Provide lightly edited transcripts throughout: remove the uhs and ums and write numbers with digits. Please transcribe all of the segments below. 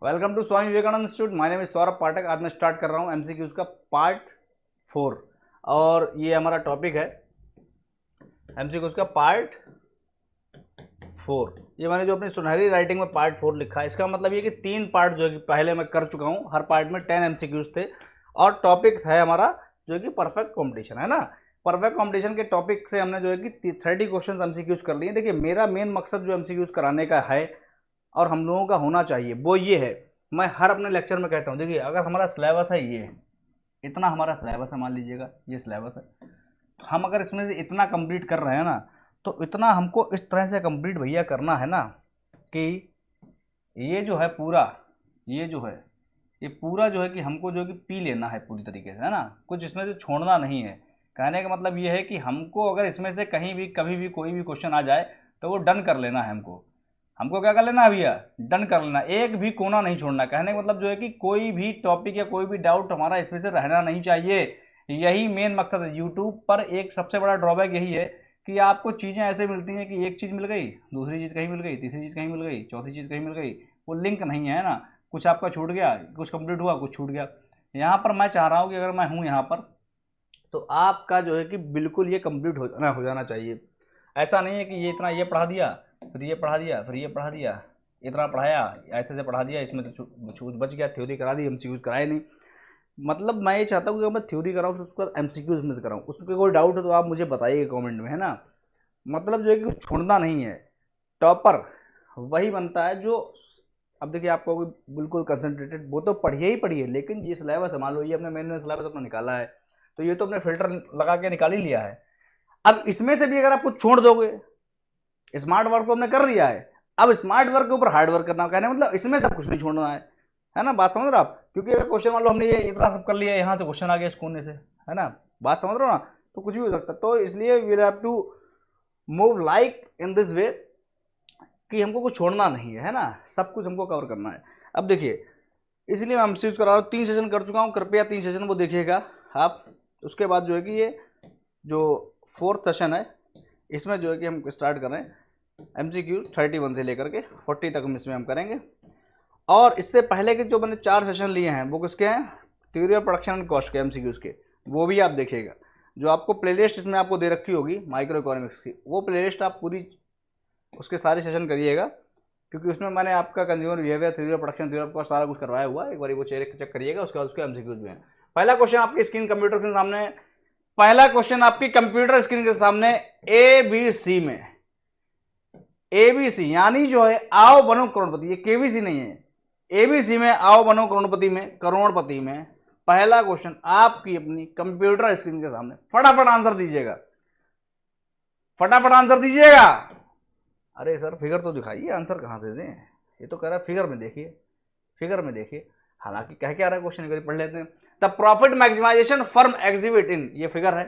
Welcome to Swami Vivekananda institute. My name is Saurabh Pathak. आज मैं start कर रहा हूँ एमसीक्यूज का पार्ट 4 और ये हमारा टॉपिक है एमसीक्यूज का पार्ट 4। ये मैंने जो अपनी सुनहरी राइटिंग में पार्ट 4 लिखा है, इसका मतलब ये कि 3 पार्ट जो है कि पहले मैं कर चुका हूँ। हर पार्ट में 10 एमसीक्यूज थे और टॉपिक है हमारा जो है कि परफेक्ट कॉम्पिटिशन, है ना। परफेक्ट कॉम्पिटिशन के टॉपिक से हमने जो है कि 30 क्वेश्चन एमसीक्यूज कर लिए। देखिए, मेरा मेन मकसद जो एमसीक्यूज कराने का है और हम लोगों का होना चाहिए वो ये है, मैं हर अपने लेक्चर में कहता हूँ, देखिए अगर हमारा सिलेबस है ये इतना हमारा सिलेबस है, मान लीजिएगा ये सिलेबस है, तो हम अगर इसमें से इतना कंप्लीट कर रहे हैं ना, तो इतना हमको इस तरह से कंप्लीट भैया करना है ना कि ये जो है पूरा, ये जो है ये पूरा जो है कि हमको जो है कि पी लेना है पूरी तरीके से, है ना। कुछ इसमें से छोड़ना नहीं है। कहने का मतलब ये है कि हमको अगर इसमें से कहीं भी कभी भी कोई भी क्वेश्चन आ जाए तो वो डन कर लेना है। हमको हमको क्या कर लेना है भैया, डन कर लेना, एक भी कोना नहीं छोड़ना। कहने का मतलब जो है कि कोई भी टॉपिक या कोई भी डाउट हमारा इसमें से रहना नहीं चाहिए। यही मेन मकसद है। यूट्यूब पर एक सबसे बड़ा ड्रॉबैक यही है कि आपको चीज़ें ऐसे मिलती हैं कि एक चीज़ मिल गई, दूसरी चीज़ कहीं मिल गई, तीसरी चीज़ कहीं मिल गई, चौथी चीज़ कहीं मिल गई, वो लिंक नहीं है ना। कुछ आपका छूट गया, कुछ कंप्लीट हुआ, कुछ छूट गया। यहाँ पर मैं चाह रहा हूँ कि अगर मैं हूँ यहाँ पर तो आपका जो है कि बिल्कुल ये कंप्लीट हो जाना चाहिए। ऐसा नहीं है कि ये इतना ये पढ़ा दिया, फिर ये पढ़ा दिया, फिर ये पढ़ा दिया, इतना पढ़ाया, ऐसे से पढ़ा दिया, इसमें तो छूट बच गया, थ्योरी करा दी, एमसीक्यूज कराए नहीं। मतलब मैं ये चाहता हूँ कि मैं थ्योरी कराऊँ फिर उसके बाद एमसीक्यूज में से कराऊँ। उसमें कोई डाउट है तो आप मुझे बताइएगा कमेंट में, है ना। मतलब जो है कि छोड़ना नहीं है। टॉपर वही बनता है जो, अब देखिए आपको बिल्कुल कंसंट्रेटेड, वो तो पढ़िए ही पढ़िए, लेकिन ये सिलेबस है, मान लो ये अपने मैंने सिलेबस अपना निकाला है तो ये तो अपने फिल्टर लगा के निकाल ही लिया है। अब इसमें से भी अगर आप कुछ छोड़ दोगे, स्मार्ट वर्क को हमने कर लिया है, अब स्मार्ट वर्क के ऊपर हार्ड वर्क करना, कहने मतलब इसमें सब कुछ नहीं छोड़ना है ना। बात समझ रहे हो आप, क्योंकि अगर क्वेश्चन मान लो हमने ये इतना सब कर लिया, यहाँ से क्वेश्चन आ गया इस कोने से, है ना, बात समझ रहे हो ना, तो कुछ भी हो सकता है। तो इसलिए we have to move like in this way कि हमको कुछ छोड़ना नहीं है ना, सब कुछ हमको कवर करना है। अब देखिए, इसलिए मैं एमसीक्यूज करा रहा हूँ, 3 सेशन कर चुका हूँ, कृपया 3 सेशन वो देखिएगा आप। उसके बाद जो है कि ये जो 4th सेशन है इसमें जो है कि हम स्टार्ट कर रहे हैं एमसीक्यू 31 से लेकर के 40 तक हम इसमें हम करेंगे। और इससे पहले के जो मैंने 4 सेशन लिए हैं वो किसके हैं, theory of production and cost के एमसीक्यूज के, वो भी आप देखिएगा। जो आपको प्लेलिस्ट इसमें आपको दे रखी होगी माइक्रो इकोनॉमिक्स की, वो प्लेलिस्ट आप पूरी उसके सारे सेशन करिएगा, क्योंकि उसमें मैंने आपका consumer behaviour, theory of production, theory of cost सारा कुछ करवाया हुआ है। एक बार वो चेक करिएगा, उसके बाद उसके एमसीक्यूज भी हैं। पहला क्वेश्चन आपकी स्क्रीन कंप्यूटर के सामने, पहला क्वेश्चन आपकी कंप्यूटर स्क्रीन के सामने, ए बी सी में, एबीसी यानी जो है आओ बनो करोड़पति, ये केबीसी नहीं है, एबीसी में आओ बनो करोड़पति में, करोड़पति में पहला क्वेश्चन आपकी अपनी कंप्यूटर स्क्रीन के सामने। फटाफट आंसर दीजिएगा, फटाफट आंसर दीजिएगा। अरे सर फिगर तो दिखाइए, आंसर कहां से दें, ये तो कह रहा है फिगर में देखिए, फिगर में देखिए। हालांकि कह क्या रहा है क्वेश्चन, करिए पढ़ लेते हैं। The profit maximization firm exhibit in, ये फिगर है,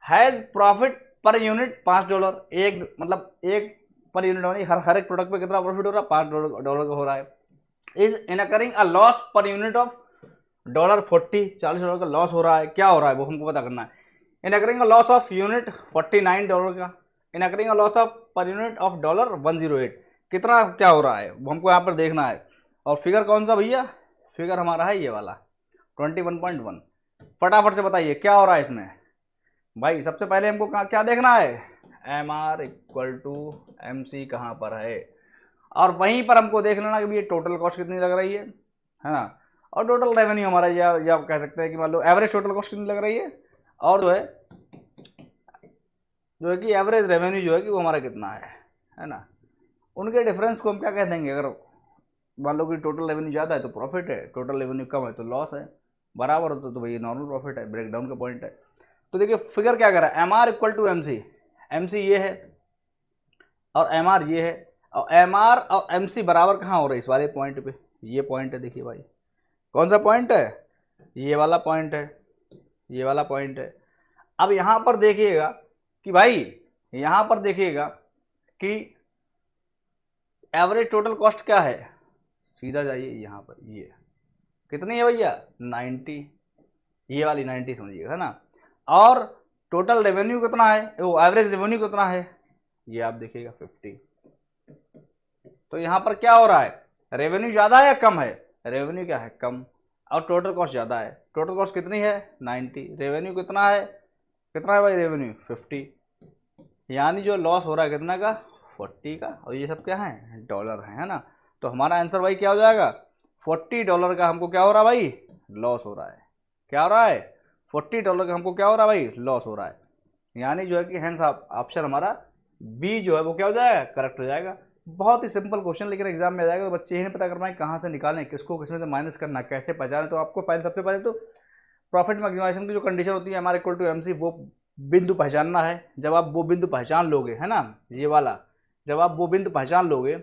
हैज प्रॉफिट पर यूनिट $5, एक मतलब एक पर यूनिट यानी हर एक प्रोडक्ट पे कितना प्रॉफिट हो रहा है, $5 का हो रहा है। Is incurring a loss per unit of $40, $40 का लॉस हो रहा है, क्या हो रहा है वो हमको पता करना है। Incurring a loss of unit $49 का, incurring a loss of per unit of $108, कितना क्या हो रहा है वो हमको यहाँ पर देखना है। और फिगर कौन सा भैया, फिगर हमारा है ये वाला 21.1। फटाफट से बताइए क्या हो रहा है इसमें भाई। सबसे पहले हमको क्या देखना है, M R equal to M C कहाँ पर है, और वहीं पर हमको देख लेना कि ये टोटल कॉस्ट कितनी लग रही है ना। और टोटल रेवेन्यू हमारा, या आप कह सकते हैं कि मान लो एवरेज टोटल कॉस्ट कितनी लग रही है, और जो है कि एवरेज रेवेन्यू जो है कि वो हमारा कितना है ना। उनके डिफरेंस को हम क्या कह देंगे, अगर मान लो कि टोटल रेवेन्यू ज़्यादा है तो प्रॉफिट है, टोटल रेवेन्यू कम है तो लॉस है, बराबर होता तो भाई नॉर्मल प्रॉफिट है, ब्रेकडाउन का पॉइंट है। तो देखिए फिगर क्या कर रहा है, M R equal to M C, M C ये है और एम आर ये है, और एम आर और एम सी बराबर कहाँ हो रहे हैं, इस वाले पॉइंट पे, ये पॉइंट है देखिए भाई, कौन सा पॉइंट है, ये वाला पॉइंट है, ये वाला पॉइंट है। अब यहाँ पर देखिएगा कि भाई, यहाँ पर देखिएगा कि एवरेज टोटल कॉस्ट क्या है, सीधा जाइए यहाँ पर, ये कितनी है भैया 90, ये वाली 90 समझिएगा, है ना। और टोटल रेवेन्यू कितना है, वो एवरेज रेवेन्यू कितना है, ये आप देखिएगा 50। तो यहाँ पर क्या हो रहा है, रेवेन्यू ज़्यादा है या कम है? रेवेन्यू क्या है? कम। और टोटल कॉस्ट ज़्यादा है। टोटल कॉस्ट कितनी है? 90। रेवेन्यू कितना है? कितना है भाई रेवेन्यू? 50। यानी जो लॉस हो रहा है कितना का? 40 का। और ये सब क्या है? डॉलर है ना। तो हमारा आंसर भाई क्या हो जाएगा? $40 का हमको क्या हो रहा है भाई? लॉस हो रहा है। क्या हो रहा है? $40 का हमको क्या हो रहा है भाई? लॉस हो रहा है। यानी जो है कि हैंस ऑप्शन हमारा बी जो है वो क्या हो जाएगा? करेक्ट हो जाएगा। बहुत ही सिंपल क्वेश्चन, लेकिन एग्जाम में आ जाएगा तो बच्चे ही नहीं पता कर पाए कहाँ से निकालें, किसको किसमें से माइनस करना, कैसे पहचानें। तो आपको पहले सबसे पहले तो प्रॉफिट मैक्सिमाइजेशन की जो कंडीशन होती है हमारे इक्वल टू MC, वो बिंदु पहचानना है। जब आप वो बिंदु पहचान लोगे, है ना, ये वाला, जब आप वो बिंदु पहचान लोगे,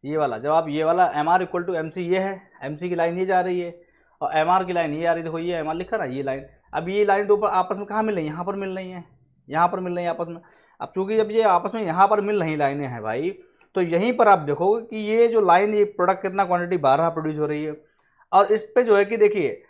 ये वाला, जब आप ये वाला MR इक्वल टू MC, ये है MC की लाइन ये जा रही है और MR की लाइन ये आ रही है। देखो ये MR लिखा ना, ये लाइन। अब ये लाइन तो ऊपर आपस में कहाँ मिल रही है? यहाँ पर मिल रही है, यहाँ पर मिल रही है आपस में। अब चूंकि जब ये आपस में यहाँ पर मिल रही लाइनें हैं भाई, तो यहीं पर आप देखोगे कि ये जो लाइन, ये प्रोडक्ट कितना क्वांटिटी 12 प्रोड्यूस हो रही है। और इस पे जो है कि देखिए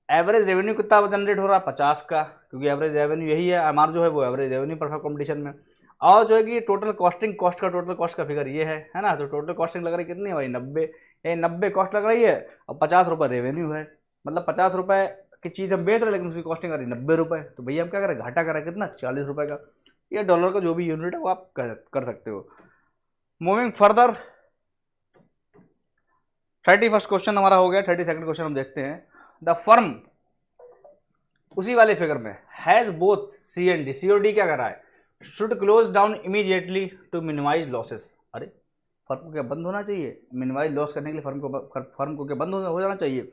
एवरेज रेवेन्यू कितना जनरेट हो रहा है? 50 का, क्योंकि एवरेज रेवेन्यू यही है। MR जो है वो एवरेज रेवेन्यू परफेक्ट कॉम्पिटिशन में। और जो है कि टोटल कॉस्टिंग, कॉस्ट का टोटल कॉस्ट का फिगर ये है ना। तो टोटल कॉस्टिंग लग रही कितनी है भाई? 90। ये 90 कॉस्ट लग रही है और 50 रुपये रेवेन्यू है। मतलब 50 रुपये की चीज़ हम बेच रहे हैं, लेकिन उसकी कॉस्टिंग आ रही 90 रुपये। तो भैया हम क्या करें? घाटा करें कितना? 40 रुपये का। ये डॉलर का जो भी यूनिट है वो आप कर सकते हो। मूविंग फर्दर, 31st क्वेश्चन हमारा हो गया। 32nd क्वेश्चन हम देखते हैं। द फर्म, उसी वाले फिगर में, has both C and D। COD क्या कर रहा है? Should close down immediately to minimize losses. अरे फर्म को क्या बंद होना चाहिए? मिनिमाइज लॉस करने के लिए फर्म को क्या बंद हो जाना चाहिए?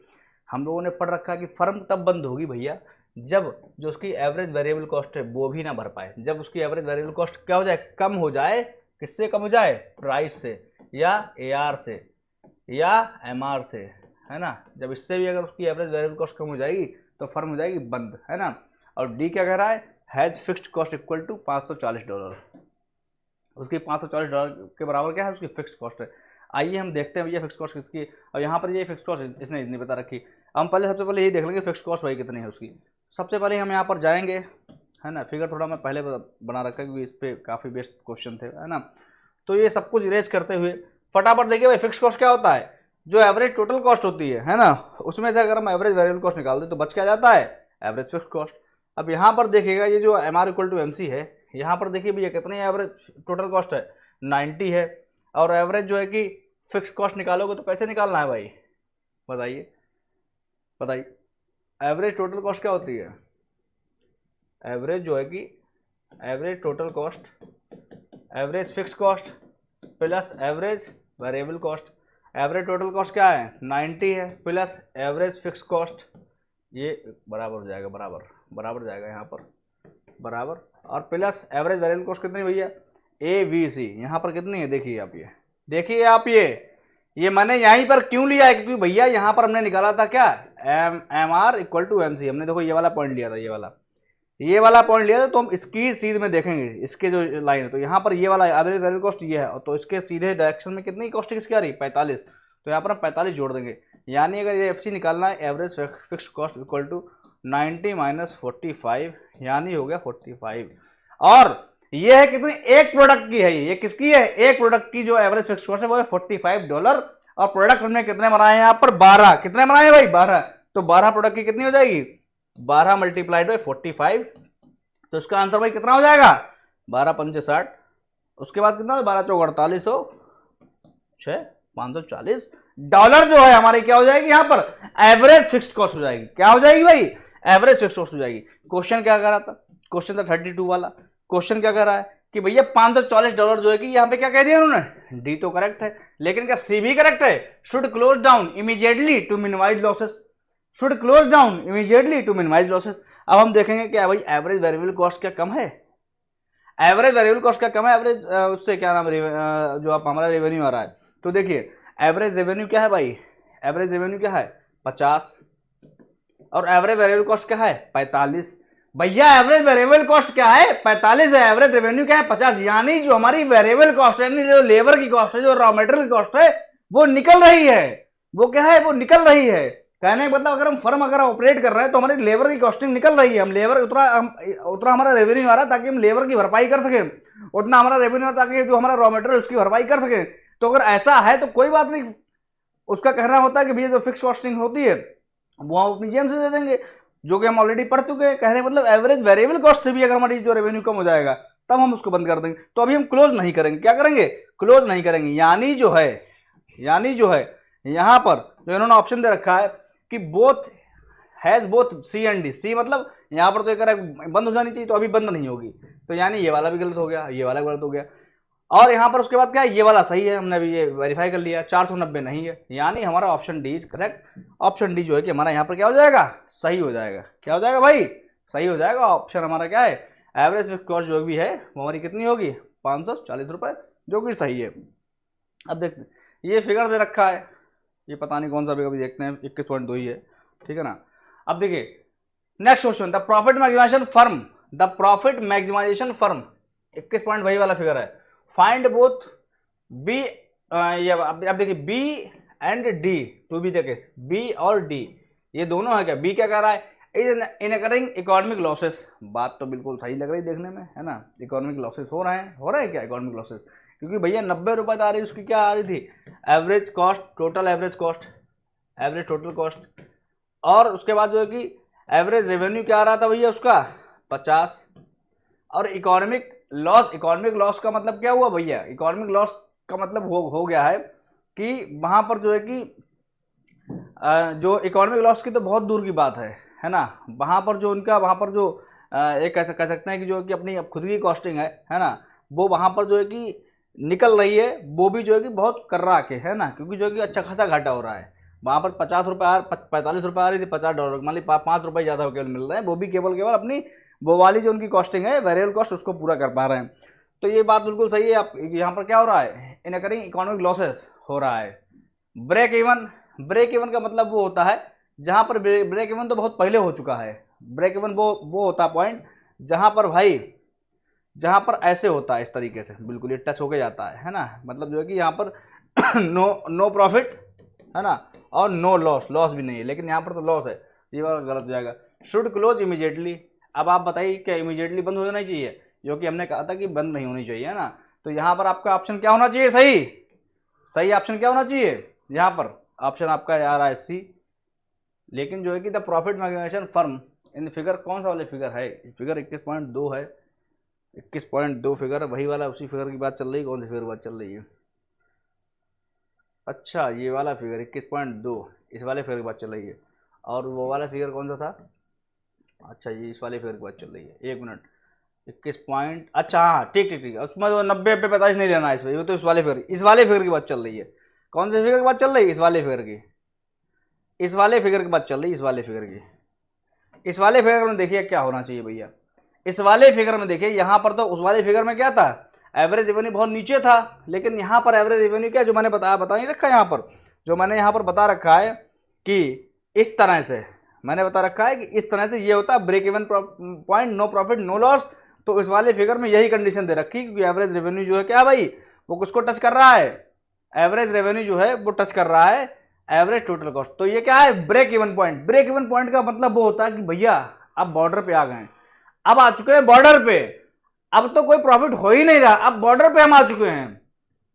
हम लोगों ने पढ़ रखा है कि फर्म तब बंद होगी भैया जब जो उसकी एवरेज वेरिएबल कॉस्ट है वो भी ना भर पाए। जब उसकी एवरेज वेरिएबल कॉस्ट क्या हो जाए? कम हो जाए। किससे कम हो जाए? प्राइस से या AR से या MR से, है ना। जब इससे भी अगर उसकी एवरेज वेरिएबल कॉस्ट कम हो जाएगी तो फर्म हो जाएगी बंद, है ना। और D क्या कह रहा है? Has fixed cost equal to $540। उसकी $540 के बराबर क्या है? उसकी फिक्स्ड कॉस्ट है। आइए हम देखते हैं भैया फिक्स कॉस्ट किसकी। और यहाँ पर ये फिक्स कॉस्ट इसने इतनी बता रखी। हम पहले सबसे पहले ये देख लेंगे फिक्स कॉस्ट भाई कितनी है उसकी। सबसे पहले हम यहाँ पर जाएंगे, है ना। फिगर थोड़ा मैं पहले बना रखा है क्योंकि इस पर काफ़ी बेस्ट क्वेश्चन थे, है ना। तो ये सब कुछ इरेज करते हुए फटाफट देखिए भाई फिक्स कॉस्ट क्या होता है? जो एवरेज टोटल कॉस्ट होती है ना, उसमें से अगर हम एवरेज वेरिएबल कॉस्ट निकाल दें तो बच क्या जाता है? Average fix cost. अब यहाँ पर देखिएगा ये जो MR इक्वल टू MC है, यहाँ पर देखिए भैया कितनी एवरेज टोटल कॉस्ट है? 90 है। और एवरेज जो है कि फिक्स कॉस्ट निकालोगे तो कैसे निकालना है भाई? बताइए बताइए। एवरेज टोटल कॉस्ट क्या होती है? एवरेज जो है कि average total cost, average fix cost plus average variable cost. Average total cost क्या है? 90 है, प्लस एवरेज फिक्स कॉस्ट, ये बराबर हो जाएगा, बराबर जाएगा यहाँ पर, बराबर। और प्लस एवरेज वेरिएबल कॉस्ट कितनी भैया? ABC। यहाँ पर कितनी है? देखिए आप, ये देखिए आप, ये मैंने यहीं पर क्यों लिया है? क्योंकि भैया यहाँ पर हमने निकाला था क्या? MR equal to MC। हमने देखो ये वाला पॉइंट लिया था, ये वाला पॉइंट लिया था। तो हम इसकी सीधे में देखेंगे, इसके जो लाइन है, तो यहाँ पर ये वाला एवरेज वेरिएबल कॉस्ट ये है, तो इसके सीधे डायरेक्शन में कितनी कॉस्ट किसकी आ रही? 45। तो यहाँ पर हम 45 जोड़ देंगे। यानी अगर ये FC निकालना है, average fix cost equal to 90 minus 45, यानी हो गया 45। और ये है कितनी? एक प्रोडक्ट की है ये किसकी है? एक प्रोडक्ट की जो एवरेज फिक्स कॉस्ट है वो है $45। और प्रोडक्ट हमने कितने बनाए हैं यहाँ पर? 12। कितने बनाए हैं भाई? 12। तो 12 प्रोडक्ट की कितनी हो जाएगी? 12 मल्टीप्लाइड बाई 45। तो इसका आंसर भाई कितना हो जाएगा? 12 पंचे 60। उसके बाद कितना? 12 चौक 48 हो 6 $540 जो है हमारी क्या हो जाएगी यहाँ पर? एवरेज फिक्स्ड कॉस्ट हो जाएगी। क्या हो जाएगी भाई? एवरेज फिक्स्ड कॉस्ट हो जाएगी। क्वेश्चन क्या कर रहा था? क्वेश्चन था 32 वाला। क्वेश्चन क्या कर रहा है कि भैया $540 जो है कि यहाँ पे क्या कह दिया उन्होंने? D तो करेक्ट है, लेकिन क्या C भी करेक्ट है? Should close down immediately to minimize losses. Should close down immediately to minimize losses. अब हम देखेंगे क्या भाई एवरेज वेरिएबल कॉस्ट क्या कम है? एवरेज वेरिएबल कॉस्ट क्या कम है? एवरेज उससे क्या नाम जो आप हमारा रेवेन्यू आ रहा है। तो देखिए एवरेज रेवेन्यू क्या है भाई? एवरेज रेवेन्यू क्या है? 50। और एवरेज वेरिएबल कॉस्ट क्या है? 45। भैया एवरेज वेरिएबल कॉस्ट क्या है? 45 है। एवरेज रेवेन्यू क्या है? 50। यानी जो हमारी वेरिएबल कॉस्ट है, यानी जो लेबर की कॉस्ट है, जो रॉ मटेरियल की कॉस्ट है, वो निकल रही है। वो क्या है? वो निकल रही है। कहने का मतलब अगर हम फर्म अगर ऑपरेट कर रहे हैं तो हमारी लेबर की कॉस्टिंग निकल रही है। हम लेबर उतना हमारा रेवेन्यू आ रहा है ताकि हम लेबर की भरपाई कर सकें, उतना हमारा रेवेन्यू आ रहा है ताकि जो हमारा रॉ मटेरियल उसकी भरपाई कर सकें। तो अगर ऐसा है तो कोई बात नहीं, उसका कहना होता है कि भैया जो फिक्स कॉस्टिंग होती है वो हम अपनी जेब से दे देंगे, जो कि हम ऑलरेडी पढ़ चुके हैं। कहने मतलब एवरेज वेरिएबल कॉस्ट से भी अगर हमारी जो रेवेन्यू कम हो जाएगा तब हम उसको बंद कर देंगे। तो अभी हम क्लोज नहीं करेंगे, क्या करेंगे, क्लोज नहीं करेंगे। यानी जो है यहां पर जो इन्होंने ऑप्शन दे रखा है कि both has both C and D, C मतलब यहां पर तो एक बंद हो जानी चाहिए, तो अभी बंद नहीं होगी, तो यानी ये वाला भी गलत हो गया, ये वाला गलत हो गया। और यहाँ पर उसके बाद क्या है, ये वाला सही है, हमने अभी ये वेरीफाई कर लिया, 490 नहीं है, यानी हमारा option D is correct. Option D जो है कि हमारा यहाँ पर क्या हो जाएगा, सही हो जाएगा। क्या हो जाएगा भाई, सही हो जाएगा। ऑप्शन हमारा क्या है, एवरेज फिक्स कॉस्ट जो भी है वो हमारी कितनी होगी, 540 रुपये, जो कि सही है। अब देखते ये फिगर दे रखा है, ये पता नहीं कौन सा फिगर, अभी देखते हैं, 21.2 ही है, ठीक है ना। अब देखिए next question, the profit maximization firm, the profit maximization firm 21 point वही वाला फिगर है। फाइंड बोथ बी, अब देखिए B and D to be the case, B और डी ये दोनों है क्या, बी क्या कह रहा है, इन अकरिंग इकोनॉमिक लॉसेस। बात तो बिल्कुल सही लग रही देखने में, है ना, इकोनॉमिक लॉसेस हो रहे हैं क्या इकोनॉमिक लॉसेस, क्योंकि भैया 90 रुपये आ रही, उसकी क्या आ रही थी, average cost, total average cost, average total cost, और उसके बाद जो है कि एवरेज रेवेन्यू क्या आ रहा था भैया उसका 50, और इकोनॉमिक लॉस का मतलब क्या हुआ भैया, इकोनॉमिक लॉस का मतलब हो गया है कि वहाँ पर जो है कि जो इकोनॉमिक लॉस की तो बहुत दूर की बात है ना, वहाँ पर जो उनका वहाँ पर जो एक कह सकते हैं कि जो कि अपनी खुद की कॉस्टिंग है ना, वो वहाँ पर जो है कि निकल रही है, वो भी जो है कि बहुत कर्रा के, है ना, क्योंकि जो है कि अच्छा खासा घाटा हो रहा है। वहाँ पर 50 रुपये 45 रुपये आ रही थी, $50 मान ली 5 रुपये ज़्यादा केवल मिल रहे हैं, वो भी केवल अपनी वो वाली जो उनकी कॉस्टिंग है वेरिएबल कॉस्ट उसको पूरा कर पा रहे हैं। तो ये बात बिल्कुल सही है। आप यहाँ पर क्या हो रहा है, इन अकरिंग इकोनॉमिक लॉसेस हो रहा है। ब्रेक इवन का मतलब वो होता है जहाँ पर ब्रेक इवन तो बहुत पहले हो चुका है। ब्रेक इवन वो होता है पॉइंट जहाँ पर भाई, जहाँ पर ऐसे होता है इस तरीके से, बिल्कुल ये टच होके जाता है ना, मतलब जो है कि यहाँ पर नो प्रॉफिट है ना, और नो लॉस भी नहीं है, लेकिन यहाँ पर तो लॉस है, ये वाला गलत हो जाएगा। शुड क्लोज इमीडिएटली, अब आप बताइए क्या इमीडिएटली बंद हो जाना चाहिए, जो कि हमने कहा था कि बंद नहीं होनी चाहिए, है ना। तो यहाँ पर आपका ऑप्शन क्या होना चाहिए, सही ऑप्शन क्या होना चाहिए, यहाँ पर ऑप्शन आपका आ रहा है सी। लेकिन जो है कि the profit maximization firm in figure, कौन सा वाले फिगर है, फिगर 21.2 है, 21.2 फिगर वही वाला, उसी फिगर की बात चल रही है, कौन सी फिगर की बात चल रही है, अच्छा ये वाला फिगर 21.2, इस वाले फिगर की बात चल रही है। और वो वाला फिगर कौन सा था, अच्छा ये इस वाले फिगर की बात चल रही है, एक मिनट, 21 पॉइंट, अच्छा हाँ ठीक, उसमें तो 90 पे 45 नहीं लेना है इस वो तो इस वाले फिगर की बात चल रही है। कौन से फिगर की बात चल रही है, इस वाले फिगर की बात चल रही है, इस वाले फिगर में देखिए क्या होना चाहिए भैया, इस वाले फिगर में देखिए, यहाँ पर तो उस वाले फिगर में क्या था, एवरेज रेवेन्यू बहुत नीचे था, लेकिन यहाँ पर एवरेज रेवेन्यू क्या, जो मैंने बता नहीं रखा है यहाँ पर, जो मैंने यहाँ पर बता रखा है कि इस तरह से मैंने बता रखा है कि इस तरह से ये होता है break even point, no profit no loss. तो इस वाले फिगर में यही कंडीशन दे रखी, क्योंकि एवरेज रेवेन्यू जो है क्या भाई, वो किसको टच कर रहा है, एवरेज रेवेन्यू जो है वो टच कर रहा है एवरेज टोटल कॉस्ट। तो ये क्या है, ब्रेक इवन पॉइंट का मतलब वो होता है कि भैया अब बॉर्डर पे आ गए, अब आ चुके हैं बॉर्डर पे, अब तो कोई प्रॉफिट हो ही नहीं रहा, अब बॉर्डर पे हम आ चुके हैं,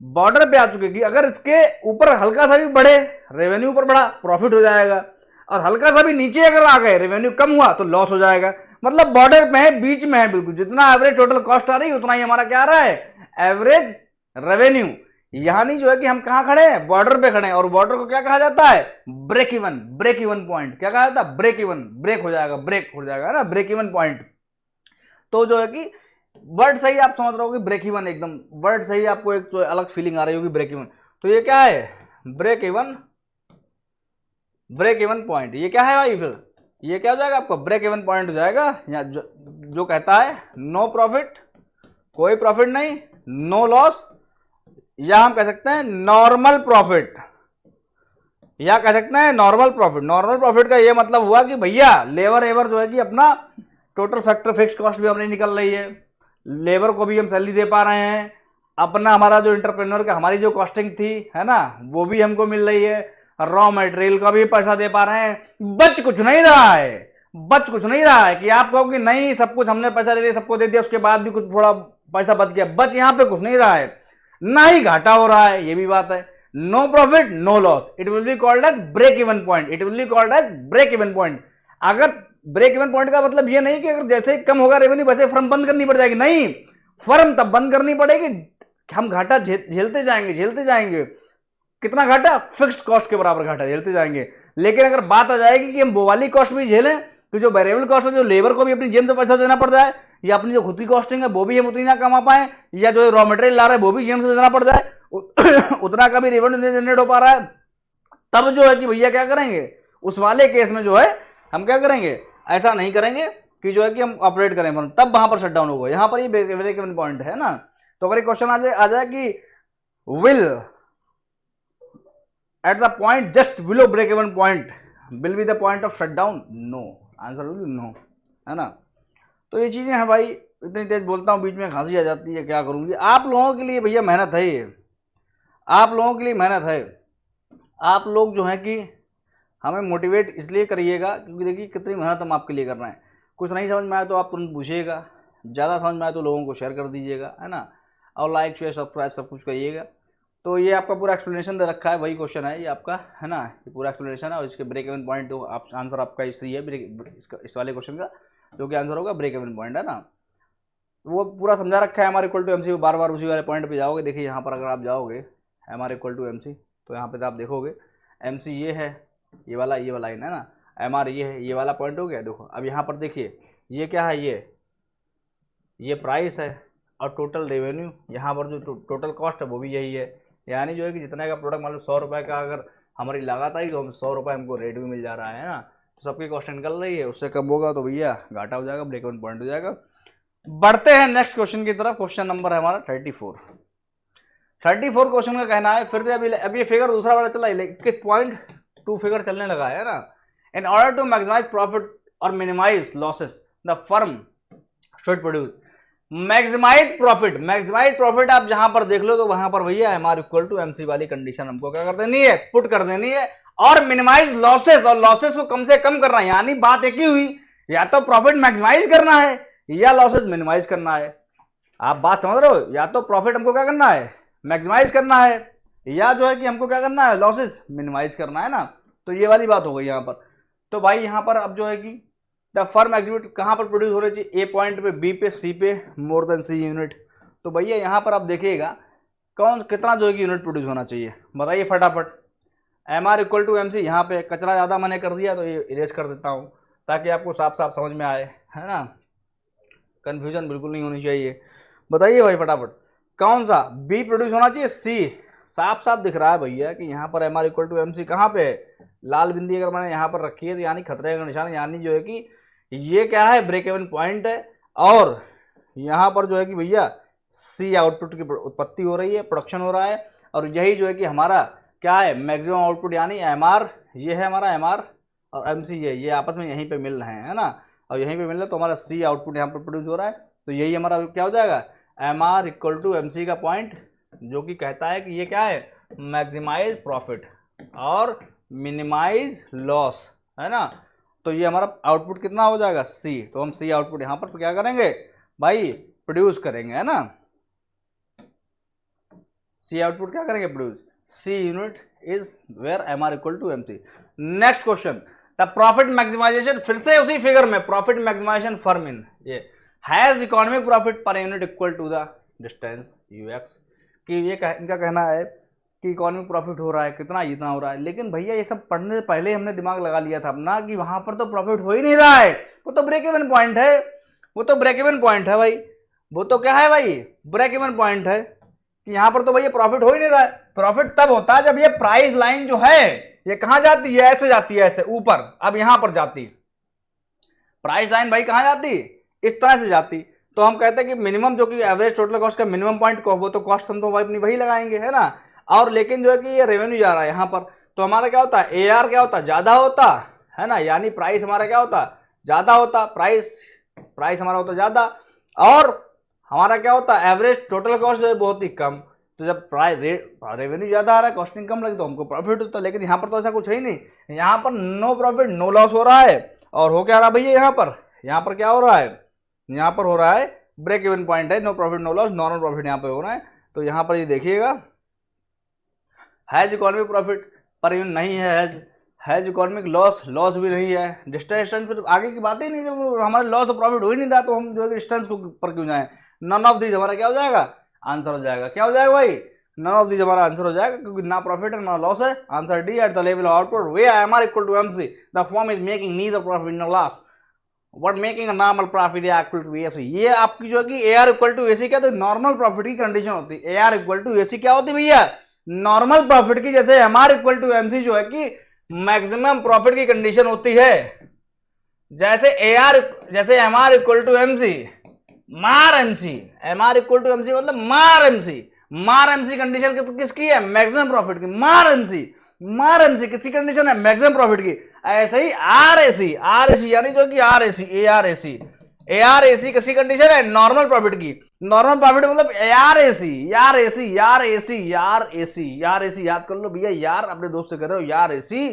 बॉर्डर पे आ चुके कि अगर इसके ऊपर हल्का सा भी बढ़े, रेवेन्यू ऊपर बढ़ा प्रॉफिट हो जाएगा, और हल्का सा भी नीचे अगर आ गए, रेवेन्यू कम हुआ तो लॉस हो जाएगा। मतलब बॉर्डर पे है, बीच में है बिल्कुल, जितना एवरेज टोटल कॉस्ट आ रही है उतना ही हमारा क्या आ रहा है, एवरेज रेवेन्यू। यानी जो है कि हम कहां खड़े हैं, बॉर्डर पे खड़े हैं, और बॉर्डर को क्या कहा जाता है, ब्रेक इवन पॉइंट, क्या कहा जाता है, ब्रेक हो जाएगा ना, ब्रेक इवन पॉइंट। तो जो है कि वर्ड सही आप समझ रहे हो, ब्रेक इवन, एकदम वर्ड सही, आपको एक तो अलग फीलिंग आ रही होगी ब्रेक इवन। तो ये क्या है, ब्रेक इवन पॉइंट, ये क्या है भाई, फिर ये क्या हो जाएगा आपका, ब्रेक इवन पॉइंट हो जाएगा। या जो कहता है नो प्रॉफिट, कोई प्रॉफिट नहीं, नो लॉस, या हम कह सकते हैं नॉर्मल प्रॉफिट, या कह सकते हैं नॉर्मल प्रॉफिट का ये मतलब हुआ कि भैया लेबर एवर जो है कि अपना टोटल फैक्टर फिक्स कॉस्ट भी हमारी निकल रही है, लेबर को भी हम सैलरी दे पा रहे हैं, अपना हमारा जो इंटरप्रेन्योर का हमारी जो कॉस्टिंग थी है ना, वो भी हमको मिल रही है, रॉ मटेरियल का भी पैसा दे पा रहे हैं, बच कुछ नहीं रहा है कि आप कहो कि नहीं सब कुछ हमने पैसा ले लिया, सबको दे दिया, उसके बाद भी कुछ थोड़ा पैसा बच गया, बच यहाँ पे कुछ नहीं रहा है। ना ही घाटा हो रहा है, ये भी बात है। No profit no loss, it will be called as break even point, it will be called as break even point. अगर ब्रेक इवन पॉइंट का मतलब ये नहीं कि अगर जैसे ही कम होगा रेवेन्यू वैसे फर्म बंद करनी पड़ जाएगी, नहीं, फर्म तब बंद करनी पड़ेगी हम घाटा झेलते जाएंगे झेलते जाएंगे। कितना घाटा? फिक्स्ड कॉस्ट के बराबर घाटा झेलते जाएंगे। लेकिन अगर बात आ जाएगी कि हम वो वाली कॉस्ट भी झेलें कि जो वेरिएबल कॉस्ट है, जो लेबर को भी अपनी जेब से पैसा देना पड़ जाए, या अपनी जो खुद की कॉस्टिंग है वो भी हम उतनी ना कमा पाए, या जो रॉ मटेरियल ला रहे हैं वो भी जेब से देना पड़ जाए, उतना का भी रेवेन्यू नहीं जनरेट हो पा रहा है, तब जो है कि भैया क्या करेंगे, उस वाले केस में जो है हम क्या करेंगे, ऐसा नहीं करेंगे कि जो है कि हम ऑपरेट करें, तब वहां पर शटडाउन होगा। यहां पर ये ब्रेक इवन पॉइंट है ना। तो अगर क्वेश्चन आ जाए कि will at the point just below break even point will be the point of shutdown, no, answer will be no, है ना। तो ये चीजें हैं भाई, इतनी तेज बोलता हूँ बीच में खांसी आ जाती है, क्या करूंगी। आप लोगों के लिए भैया मेहनत है ये, आप लोगों के लिए मेहनत है। आप लोग जो है कि हमें मोटिवेट इसलिए करिएगा क्योंकि देखिए कितनी मेहनत हम आपके लिए कर रहे हैं। कुछ नहीं समझ में आए तो आप तुरंत पूछिएगा, ज़्यादा समझ में आए तो लोगों को शेयर कर दीजिएगा, है ना, और लाइक शेयर सब्सक्राइब सब कुछ करिएगा। तो ये आपका पूरा एक्सप्लेनेशन दे रखा है, वही क्वेश्चन है ये आपका, है ना, ये पूरा एक्सप्लेनेशन है। और इसके ब्रेक इवन पॉइंट तो आप आंसर आपका इसी है, इस वाले क्वेश्चन का जो कि आंसर होगा ब्रेक इवन पॉइंट, है ना। वो पूरा समझा रखा है। हमारे इक्वल टू एमसी, बार बार उसी वाले पॉइंट पे जाओगे। देखिए यहाँ पर अगर आप जाओगे हमारे इक्वल टू एमसी, तो यहाँ पे आप देखोगे एमसी ये है, ये वाला लाइन है ना, एमआर ये है, ये वाला पॉइंट हो गया। देखो अब यहाँ पर देखिए ये क्या है, ये प्राइस है, और टोटल रेवेन्यू यहाँ पर जो टोटल कॉस्ट है वो भी यही है। यानी जो है कि जितने का प्रोडक्ट मान लो 100 रुपये का अगर हमारी लागत आई तो हम 100 रुपये हमको रेट भी मिल जा रहा है ना। तो सबकी कॉस्ट निकल रही है, उससे कम होगा तो भैया घाटा हो जाएगा, ब्रेक इवन पॉइंट हो जाएगा। बढ़ते हैं नेक्स्ट क्वेश्चन की तरफ। क्वेश्चन नंबर है हमारा 34 क्वेश्चन का कहना है, फिर भी अभी ये फिगर दूसरा वाला चला है, 21.2 फिगर चलने लगा है ना। In order to maximize profit और minimize losses the firm should produce maximize profit. आप जहां पर देख लो तो वहां पर भैया एमआर इक्वल टू एमसी वाली कंडीशन हमको क्या कर देनी है, पुट कर देनी है। और मिनिमाइज लॉसेस, और लॉसेस को कम से कम करना है। यानी बात एक ही हुई, या तो प्रॉफिट मैक्सिमाइज करना है या लॉसेस मिनिमाइज करना है। आप बात समझ रहे हो, या तो प्रॉफिट हमको क्या करना है, मैक्सिमाइज करना है, या जो है कि हमको क्या करना है, लॉसेस मिनिमाइज करना है ना। तो ये वाली बात हो गई यहाँ पर। तो भाई यहाँ पर अब जो है कि द फर्म एग्जीक्यूट कहाँ पर प्रोड्यूस हो रही चाहिए, ए पॉइंट पे, बी पे, सी पे, मोर देन सी यूनिट। तो भैया यहाँ पर आप देखिएगा कितना जो है कि यूनिट प्रोड्यूस होना चाहिए, बताइए फटाफट। M R equal to M C, यहाँ पे कचरा ज़्यादा मैंने कर दिया तो ये इरेज कर देता हूँ ताकि आपको साफ साफ समझ में आए, है ना, कन्फ्यूजन बिल्कुल नहीं होनी चाहिए। बताइए भाई फटाफट, कौन सा बी प्रोड्यूस होना चाहिए, सी? साफ साफ दिख रहा है भैया कि यहाँ पर M R equal to M C कहाँ पे है, लाल बिंदी अगर मैंने यहाँ पर रखी है तो यानी खतरे का निशान, यानी जो है कि ये क्या है, ब्रेक इवन पॉइंट है। और यहाँ पर जो है कि भैया सी आउटपुट की उत्पत्ति हो रही है, प्रोडक्शन हो रहा है, और यही जो है कि हमारा क्या है, मैक्सिमम आउटपुट, यानी एम आर, ये है हमारा एम आर, और एम सी ये आपस में यहीं पे मिल रहे हैं, है ना, और यहीं पे मिल रहा है। तो हमारा सी आउटपुट यहाँ पर प्रोड्यूस हो रहा है, तो यही हमारा क्या हो जाएगा, M R equal to M C का पॉइंट, जो कि कहता है कि ये क्या है, मैक्सिमाइज प्रॉफिट और मिनिमाइज लॉस, है ना। तो ये हमारा आउटपुट कितना हो जाएगा, सी। तो हम सी आउटपुट यहाँ पर क्या करेंगे भाई, प्रोड्यूस करेंगे, है ना। सी आउटपुट क्या करेंगे, produce. C unit is where M R equal to M C. Next question, the profit maximization, फिर से उसी फिगर में प्रॉफिट मैक्सिमाइजेशन फर्म इन ये has economic profit per unit equal to the distance UX. कि ये इनका कहना है कि इकोनॉमिक प्रॉफिट हो रहा है, कितना इतना हो रहा है। लेकिन भैया ये सब पढ़ने से पहले हमने दिमाग लगा लिया था अपना कि वहां पर तो प्रॉफिट हो ही नहीं रहा है, वो तो ब्रेक इवन पॉइंट है, वो तो ब्रेक इवन पॉइंट है भाई, वो तो क्या है भाई, ब्रेक इवन पॉइंट है। कि यहाँ पर तो भैया प्रॉफिट हो ही नहीं रहा है। प्रॉफिट तब होता है जब ये प्राइस लाइन जो है ये कहाँ जाती है, ऐसे जाती है, ऐसे ऊपर। अब यहां पर जाती प्राइस लाइन भाई, कहाँ जाती, इस तरह से जाती। तो हम कहते हैं कि मिनिमम जो कि एवरेज टोटल कॉस्ट का मिनिमम पॉइंट को, वो तो कॉस्ट हम तो भाई अपनी वही लगाएंगे, है ना। और लेकिन जो है कि ये रेवेन्यू जा रहा है यहाँ पर, तो हमारा क्या होता है, एआर क्या होता है, ज्यादा होता है ना, यानी प्राइस हमारा क्या होता, ज्यादा होता, प्राइस हमारा होता ज्यादा, और हमारा क्या होता है, एवरेज टोटल कॉस्ट जो है बहुत ही कम। तो जब प्राइस रेवेन्यू ज्यादा आ रहा है, कॉस्टिंग कम लगी, तो हमको प्रॉफिट होता है। लेकिन यहाँ पर तो ऐसा कुछ है ही नहीं, यहाँ पर नो प्रॉफिट नो लॉस हो रहा है। और हो क्या रहा है भैया, यहाँ पर क्या हो रहा है, यहाँ पर हो रहा है ब्रेक इवन पॉइंट है, no profit no loss, normal profit यहाँ पे हो रहा है। तो यहाँ पर ये देखिएगा has economic profit per unit नहीं है, हैज इकोनॉमिक लॉस, लॉस भी नहीं है। डिस्टेंस फिर आगे की बात ही नहीं, जब हमारे लॉस और प्रॉफिट हो ही नहीं रहा तो हम जो है डिस्टेंस को पर क्यों जाए। नन ऑफ दीज हमारा क्या हो जाएगा, आंसर हो जाएगा। क्या हो जाएगा भाई, नन ऑफ दीज हमारा आंसर हो जाएगा, क्योंकि ना प्रॉफिट है ना लॉस है। Answer D at the level of output where M R equal to MC the firm is making neither profit nor loss what making a normal profit equal to AC. ये आपकी जो है कि A R equal to AC क्या, तो normal profit की condition होती है। A R equal to AC क्या होती है भैया, नॉर्मल प्रॉफिट की। जैसे M R equal to MC जो है कि मैक्सिमम प्रॉफिट की कंडीशन होती है। जैसे M R equal to MC मार MC, M R equal to MC मतलब मार एमसी। मार एमसी कंडीशन किसकी है, मैक्सिमम प्रॉफिट की। मार एमसी किसकी कंडीशन है, मैक्सिमम प्रॉफिट की। ऐसे ही आर एसी यानी जो कि आर एसी किसकी कंडीशन है, नॉर्मल प्रॉफिट की। नॉर्मल प्रॉफिट मतलब यार एसी याद कर लो भैया, यार अपने दोस्त से कर रहे हो यार एसी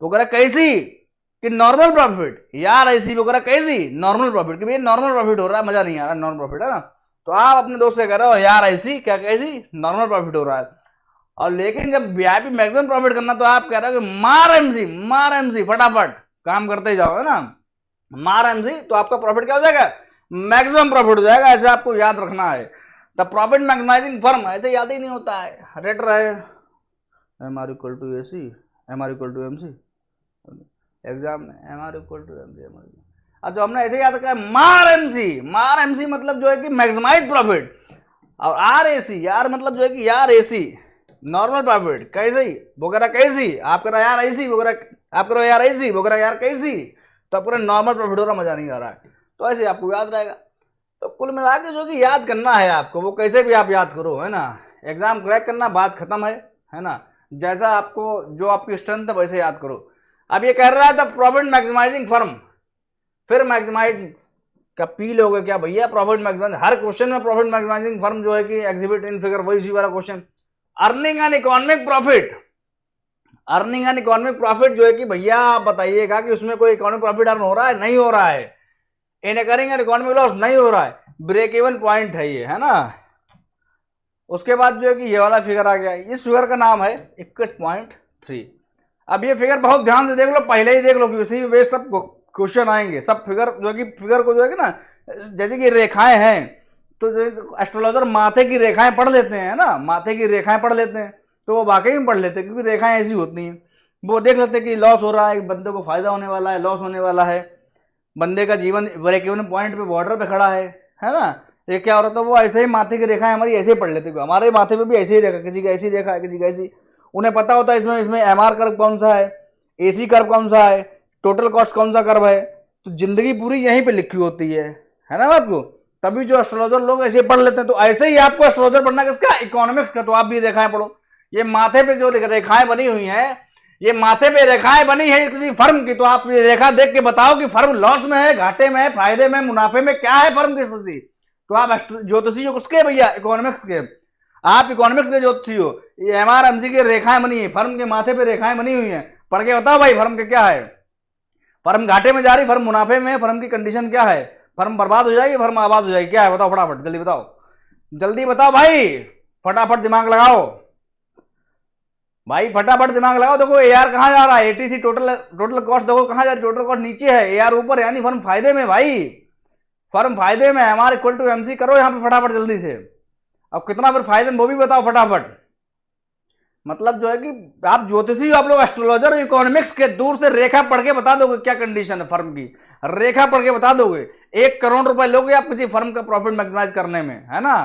तो कह रहा कैसी कि नॉर्मल प्रॉफिट, यार एसी वो कह रहा कैसी नॉर्मल प्रॉफिट की। भैया नॉर्मल प्रॉफिट हो रहा है, मजा नहीं आ रहा, नॉर्मल प्रॉफिट है ना। तो आप अपने दोस्त से कह रहे हो यार एसी क्या कैसी नॉर्मल प्रॉफिट हो रहा है। और लेकिन जब वीआईपी मैक्सिमम प्रॉफिट करना तो आप कह रहे हो कि मार एमसी फटाफट काम करते जाओ, है ना। मार एमसी तो आपका प्रॉफिट क्या हो जाएगा, मैक्सिमम प्रॉफिट हो जाएगा। ऐसे आपको याद रखना है। द प्रॉफिट मैक्सिमाइजिंग फर्म ऐसे याद ही नहीं होता है, रेट रहे M R equal to AC M R equal to MC exam में M R equal to MC. अच्छा हमने ऐसे याद रखा है मार एमसी मतलब जो है कि मैक्सिमाइज प्रॉफिट। और आर एसी यार मतलब जो है कि यार एसी नॉर्मल प्रॉफिट कैसी वो कह रहा कैसी, आप कह रहा यार ऐसी वो कह रहा आप कह रहे यार ऐसी वो कह रहा यार कैसी, तो पूरा नॉर्मल प्रॉफिट हो रहा, मजा नहीं आ रहा है। तो ऐसे आपको याद रहेगा। तो कुल मिला के जो कि याद करना है आपको, वो कैसे भी आप याद करो, है ना। एग्जाम क्रैक करना बात खत्म है ना। जैसा आपको जो आपकी स्ट्रेंथ है वैसे याद करो। अब ये कह रहा है द प्रॉफिट मैक्सिमाइजिंग फर्म, फिर मैक्सिमाइज का पी लोगे क्या भैया, प्रॉफिट मैक्सिमाइज हर क्वेश्चन में प्रॉफिट मैक्सिमाइजिंग फर्म जो है कि एग्जिबिट इन फिगर वही वाला question. Earning and economic profit जो है कि भैया आप बताइएगा कि उसमें कोई इकोनॉमिक प्रॉफिट अर्न हो रहा है, नहीं हो रहा है। इन अकरिंग एंड इकोनॉमिक लॉस नहीं हो रहा है, ब्रेक इवन पॉइंट है ये, है ना। उसके बाद जो है कि ये वाला फिगर आ गया, इस फिगर का नाम है 21.3। अब ये फिगर बहुत ध्यान से देख लो, पहले ही देख लो कि उसी पे सब क्वेश्चन आएंगे। सब फिगर जो है कि फिगर को जो है कि ना, जैसे कि रेखाएं हैं तो एस्ट्रोलॉजर माथे की रेखाएं पढ़ लेते हैं ना, माथे की रेखाएं पढ़ लेते हैं तो वो वाकई में पढ़ लेते हैं, क्योंकि रेखाएं ऐसी होती हैं। वो देख लेते हैं कि लॉस हो रहा है, बंदे को फायदा होने वाला है, लॉस होने वाला है, बंदे का जीवन ब्रेक इवन पॉइंट पे बॉर्डर पे खड़ा है ना। ये क्या हो रहा था, वो ऐसे ही माथे की रेखाएं हमारी ऐसे ही पढ़ लेते हैं। हमारे माथे पे भी ऐसे ही रेखा, किसी का ऐसी रेखा है, किसी का ऐसी। उन्हें पता होता है इसमें एम आर कर्व कौन सा है, एसी कर्व कौन सा है, टोटल कॉस्ट कौन सा कर्व है। तो जिंदगी पूरी यहीं पे लिखी होती है ना बात को। तभी जो एस्ट्रोलॉजर लोग ऐसे पढ़ लेते हैं। तो ऐसे ही आपको एस्ट्रोलॉजर पढ़ना किसका, इकोनॉमिक्स का। तो आप भी रेखाएं पढ़ो। ये माथे पे जो रेखाएं बनी हुई हैं, ये माथे पे रेखाएं बनी है किसी फर्म की, तो आप ये रेखा देख के बताओ कि फर्म लॉस में है, घाटे में है, फायदे में, मुनाफे में, क्या है फर्म की स्थिति। तो आप ज्योतिषी हो किसके भैया, इकोनॉमिक्स के। आप इकोनॉमिक्स के ज्योतिषी हो। ये एमआरएमसी की रेखाएं बनी है, फर्म के माथे पे रेखाएं बनी हुई हैं, पढ़ के बताओ भाई फर्म के क्या है। फर्म घाटे में जा रही, फर्म मुनाफे में, फर्म की कंडीशन क्या है, फर्म बर्बाद हो जाएगी, फर्म आबाद हो जाएगी, क्या है बताओ फटाफट, जल्दी बताओ, जल्दी बताओ भाई, फटाफट दिमाग लगाओ भाई, फटाफट दिमाग लगाओ। देखो एआर कहां जा रहा है, एटीसी टोटल कॉस्ट देखो कहां जा रही है, टोटल कॉस्ट नीचे है, एआर ऊपर, यानी फर्म फायदे में भाई, फर्म फायदे में। एमआर इक्वल टू एमसी करो यहां पे फटाफट जल्दी से। अब कितना फिर फायदे में वो भी बताओ फटाफट। मतलब जो है कि आप ज्योतिषी हो, आप लोग एस्ट्रोलॉजर, इकोनॉमिक्स के दूर से रेखा पढ़ के बता दोगे क्या कंडीशन है फर्म की, रेखा पढ़ के बता दोगे। 1 करोड़ रुपए लोगे आप किसी फर्म का प्रॉफिट मैक्सिमाइज करने में, है ना,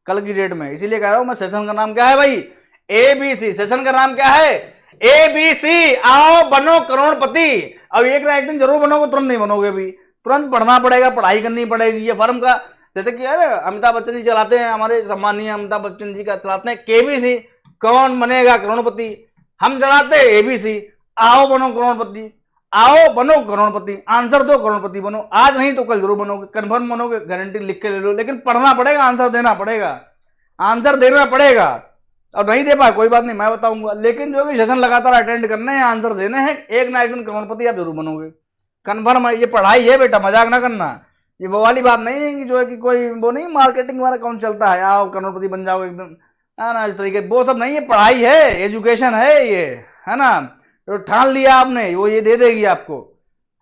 कल की डेट में। इसीलिए कह रहा हूं मैं, सेशन का नाम क्या है भाई, एबीसी। सेशन का नाम क्या है, एबीसी। आओ बनो करोड़पति। अब एक ना एक दिन जरूर बनोगे, तुरंत नहीं बनोगे भी, तुरंत पढ़ना पड़ेगा, पढ़ाई करनी पड़ेगी। ये फर्म का जैसे कि यार अमिताभ बच्चन जी चलाते हैं, हमारे सम्मानीय अमिताभ बच्चन जी का चलाते हैं केबीसी, कौन बनेगा करोड़पति। हम चलाते हैं एबीसी, आओ बनो करोड़पति, आओ बनो करोड़पति। आंसर दो, करोड़पति बनो। आज नहीं तो कल जरूर बनोगे, कन्फर्म बनोगे, गारंटी लिख के ले लो। लेकिन पढ़ना पड़ेगा, आंसर देना पड़ेगा, आंसर देना पड़ेगा। और नहीं दे पाए कोई बात नहीं, मैं बताऊंगा। लेकिन जो कि सेशन लगातार अटेंड करने हैं, आंसर देने हैं, एक ना एक दिन करोड़पति आप जरूर बनोगे, कन्फर्म है। ये पढ़ाई है बेटा, मजाक ना करना। ये वो वाली बात नहीं है कि जो है कि कोई वो नहीं मार्केटिंग वाला कौन चलता है, आओ करोड़पति बन जाओ एकदम, है ना, इस तरीके, वो सब नहीं है, पढ़ाई है, एजुकेशन है ये, है ना, तो ठान लिया आपने, वो ये दे देगी आपको,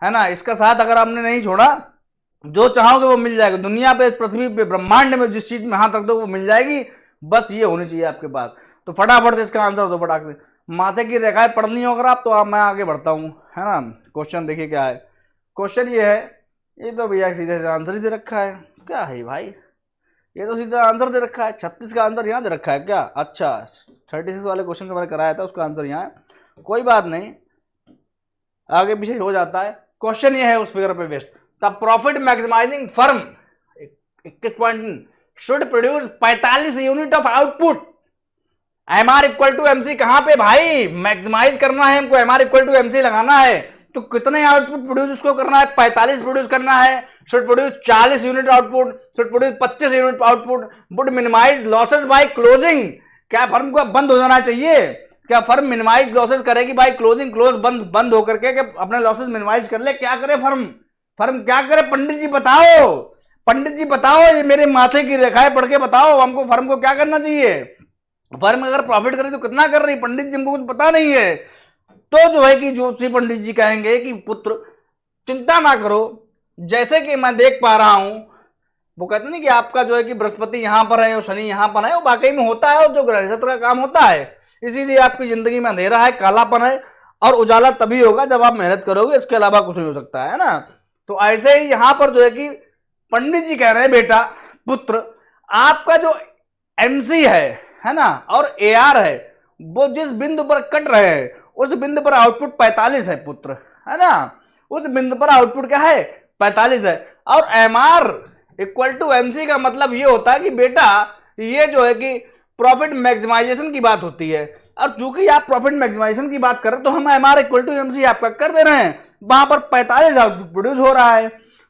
है ना, इसका साथ अगर आपने नहीं छोड़ा, जो चाहोगे वो मिल जाएगा दुनिया पे, पृथ्वी पे, ब्रह्मांड में, जिस चीज में हाथ रख दो वो मिल जाएगी, बस ये होनी चाहिए आपके पास। तो फटाफट से इसका आंसर दो फटाक से। माथे की रेखाएं पढ़नी हो अगर आप, तो आप, मैं आगे बढ़ता हूँ, है ना। क्वेश्चन देखिए क्या है, क्वेश्चन ये है, ये तो भैया सीधे सीधे आंसर ही दे रखा है, क्या है भाई, ये तो सीधा आंसर दे रखा है, 36 का आंसर यहाँ दे रखा है क्या, अच्छा 36 वाले क्वेश्चन का मैंने कराया था, उसका आंसर यहाँ है, कोई बात नहीं, आगे पीछे हो जाता है। क्वेश्चन ये है उस फिगर पे based, the profit maximizing firm 21 point should produce 45 unit of output, M R equal to MC, कहां पे भाई मैक्सिमाइज करना है हमको, M R equal to MC लगाना है, तो कितने आउटपुट प्रोड्यूस उसको करना है, 45 प्रोड्यूस करना है, should produce 40 unit output, should produce 25 unit output, would minimize losses by closing, क्या फर्म को बंद हो जाना चाहिए, क्या फर्म मिनिमाइज लॉसेस करेगी बाय क्लोजिंग, क्लोज बंद होकर के अपने लॉसेस मिनिमाइज कर ले, क्या करे फर्म, फर्म क्या करे, पंडित जी बताओ, पंडित जी बताओ, ये मेरे माथे की रेखाएं पढ़ के बताओ हमको, फर्म को क्या करना चाहिए, फर्म अगर प्रॉफिट करे तो कितना कर रही, पंडित जी हमको कुछ पता नहीं है, तो जो है कि जोशी पंडित जी कहेंगे कि पुत्र चिंता ना करो, जैसे कि मैं देख पा रहा हूं, वो कहते नहीं कि आपका जो है कि बृहस्पति यहां पर है और शनि यहां पर है, वो वाकई में होता है, और जो ग्रह नक्षत्र का काम होता है, इसीलिए आपकी जिंदगी में अंधेरा है, कालापन है, और उजाला तभी होगा जब आप मेहनत करोगे, इसके अलावा कुछ नहीं हो सकता है ना। तो ऐसे ही यहां पर जो है कि पंडित जी कह रहे हैं बेटा पुत्र, आपका जो एमसी है ना, और एआर है, वो जिस बिंदु पर कट रहे हैं उस बिंदु पर आउटपुट 45 है पुत्र, है ना, उस बिंदु पर आउटपुट क्या है 45 है, और एमआर इक्वल टू एमसी का मतलब ये होता है कि बेटा ये जो है कि प्रॉफिट मैक्सिमाइजेशन की बात होती है, और चूंकि आप प्रॉफिट मैक्सिमाइजेशन की बात कर रहे हैं तो हम एमआर इक्वल टू एमसी आपका कर दे रहे हैं, वहां पर 45 आउटपुट प्रोड्यूस हो रहा है,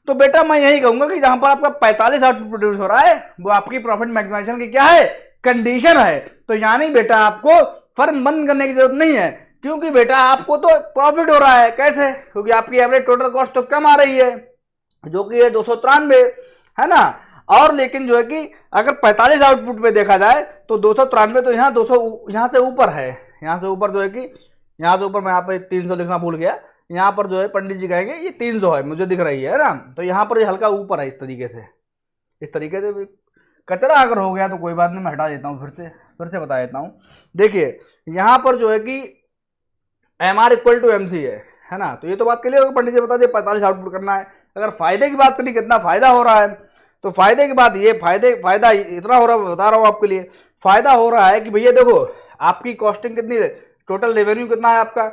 तो बेटा मैं यही कहूंगा कि जहां पर आपका 45 आउटपुट प्रोड्यूस हो रहा है वो आपकी प्रॉफिट मैक्सिमाइजेशन की क्या है, कंडीशन है। तो यानी बेटा आपको फर्म बंद करने की जरूरत नहीं है, क्योंकि बेटा आपको तो प्रॉफिट हो रहा है, कैसे, क्योंकि आपकी एवरेज टोटल कॉस्ट तो कम आ रही है, जो कि है 293, है ना, और लेकिन जो है कि अगर 45 आउटपुट पे देखा जाए तो 293, तो यहाँ 200 यहाँ से ऊपर है, यहाँ से ऊपर जो है कि यहाँ से ऊपर, मैं यहाँ पे 300 लिखना भूल गया, यहाँ पर जो है पंडित जी कहेंगे ये 300 है, मुझे दिख रही है ना, तो यहाँ पर ये हल्का ऊपर है, इस तरीके से कचरा अगर हो गया तो कोई बात नहीं, मैं हटा देता हूँ, फिर से बता देता हूँ। देखिए यहाँ पर जो है कि M R equal to M C है ना, तो ये तो बात क्लियर होगी, पंडित जी बता दिए 45 आउटपुट करना है। अगर फायदे की बात करें कितना फायदा हो रहा है, तो फायदे की बात ये, फायदा इतना हो रहा है, बता रहा हूँ आपके लिए, फायदा हो रहा है कि भैया देखो आपकी कॉस्टिंग कितनी है, टोटल रेवेन्यू कितना है आपका,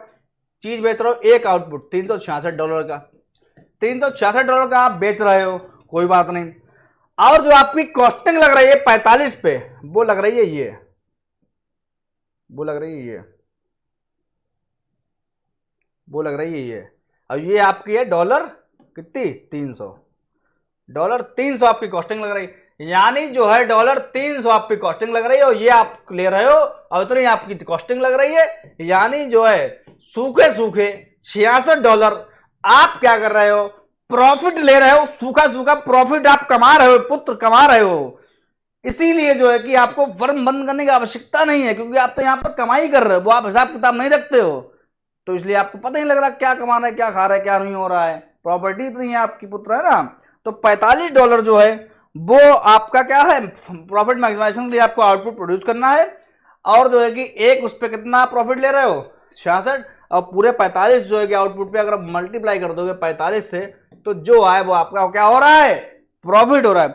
चीज बेच रहे हो एक आउटपुट $366 का, $366 का आप बेच रहे हो, कोई बात नहीं, और जो आपकी कॉस्टिंग लग रही है 45 पे, वो लग रही है ये, वो लग रही है ये, और ये आपकी है डॉलर कितनी, $300 आपकी कॉस्टिंग लग रही है, यानी जो है $300 आपकी कॉस्टिंग लग रही है, और ये आप ले रहे हो और उतनी आपकी कॉस्टिंग लग रही है, यानी जो है सूखे $66 आप क्या कर रहे हो, प्रॉफिट ले रहे हो, सूखा प्रॉफिट आप कमा रहे हो पुत्र, कमा रहे हो। इसीलिए जो है कि आपको फर्म बंद करने की आवश्यकता नहीं है, क्योंकि आप तो यहां पर कमाई कर रहे हो, वो आप हिसाब किताब नहीं रखते हो, तो इसलिए आपको पता नहीं लग रहा क्या कमा रहा है, क्या खा रहा है, क्या नहीं हो रहा है, प्रॉपर्टी इतनी है आपकी पुत्र, है ना। तो $45 जो है वो आपका क्या है, प्रॉफिट मैक्सिमाइजेशन के लिए आपको आउटपुट प्रोड्यूस करना है, और जो है कि एक उस पर कितना प्रॉफिट ले रहे हो 66, और पूरे 45 जो है कि आउटपुट पे अगर मल्टीप्लाई कर दोगे 45 से, तो जो है वो आपका क्या हो रहा है, प्रॉफिट हो रहा है।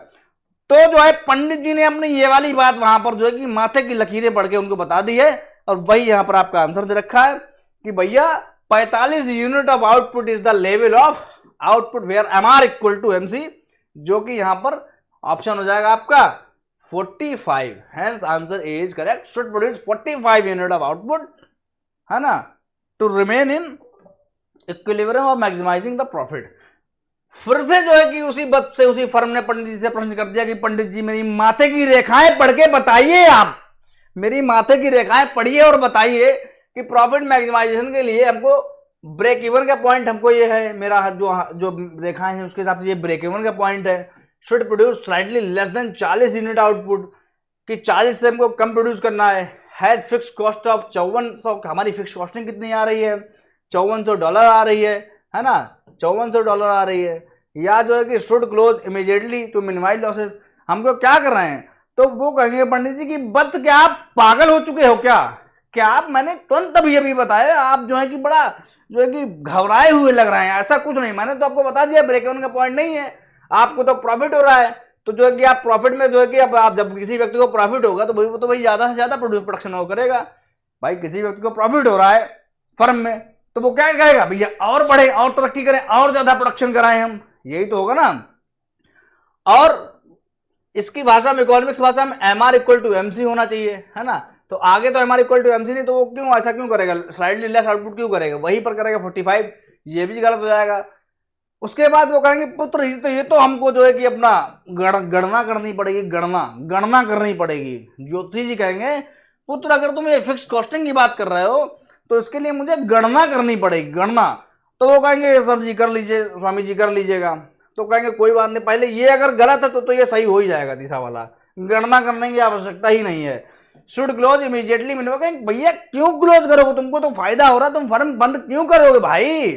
तो जो है पंडित जी ने अपनी ये वाली बात वहां पर जो है कि माथे की लकीरें पढ़ के उनको बता दी है, और वही यहां पर आपका आंसर दे रखा है कि भैया 45 unit of output is the level of output where M R equal to M C, जो कि यहां पर ऑप्शन हो जाएगा आपका 45, hence answer A is correct, should produce 45 unit of output, है ना, to remain in equilibrium of maximizing the profit. फिर से जो है कि उसी बात से उसी फर्म ने पंडित जी से प्रश्न कर दिया कि पंडित जी मेरी माथे की रेखाएं पढ़ के बताइए, आप मेरी माथे की रेखाएं पढ़िए और बताइए कि प्रॉफिट मैक्सिमाइजेशन के लिए हमको ब्रेक इवन का पॉइंट हमको ये है, मेरा जो जो रेखाएं हैं उसके हिसाब से ये ब्रेक इवन का पॉइंट है। Should produce slightly less than 40 unit output, कि 40 से हमको कम प्रोड्यूस करना है। हैज फिक्स कॉस्ट ऑफ 5400, हमारी फिक्स कॉस्टिंग कितनी आ रही है, $5400 आ रही है ना, $5400 आ रही है। या जो है कि should close immediately to minimize losses, हमको क्या कर रहे हैं, तो वो कहेंगे पंडित जी कि बस क्या आप पागल हो चुके हो क्या आप, मैंने तुरंत अभी बताया, आप जो है कि बड़ा जो है कि घबराए हुए लग रहे हैं। ऐसा कुछ नहीं, मैंने तो आपको बता दिया ब्रेक इवन का पॉइंट नहीं है, आपको तो प्रॉफिट हो रहा है। तो जो है कि आप प्रॉफिट में जो है कि आप जब किसी व्यक्ति को प्रॉफिट होगा तो भाई ज्यादा से ज्यादा प्रोडक्शन वो करेगा। भाई किसी व्यक्ति को प्रॉफिट हो रहा है फर्म में तो वो क्या कहेगा, भैया और बढ़े, और तरक्की करें, और ज्यादा प्रोडक्शन कराएं हम, यही तो होगा ना। और इसकी भाषा में, इकोनॉमिक्स भाषा में MR इक्वल टू MC होना चाहिए, है ना। तो आगे तो MR इक्वल टू MC नहीं, तो वो क्यों ऐसा क्यों करेगा, स्लाइडली लेस आउटपुट क्यों करेगा, वहीं पर करेगा 45, ये भी गलत हो जाएगा। उसके बाद वो कहेंगे पुत्र ये तो हमको जो है कि अपना गणना करनी पड़ेगी, गणना करनी पड़ेगी। ज्योतिषी जी कहेंगे पुत्र अगर तुम ये फिक्स कॉस्टिंग की बात कर रहे हो तो इसके लिए मुझे गणना करनी पड़ेगी, गणना। तो वो कहेंगे सर जी कर लीजिए, स्वामी जी कर लीजिएगा। तो कहेंगे कोई बात नहीं, पहले ये अगर गलत है तो ये सही हो ही जाएगा, तीसरा वाला गणना करने की आवश्यकता ही नहीं है। शुड क्लोज इमीडिएटली मिनिमम, कहेंगे भैया क्यों क्लोज करोगे, तुमको तो फायदा हो रहा है, तुम फर्म बंद क्यों करोगे भाई।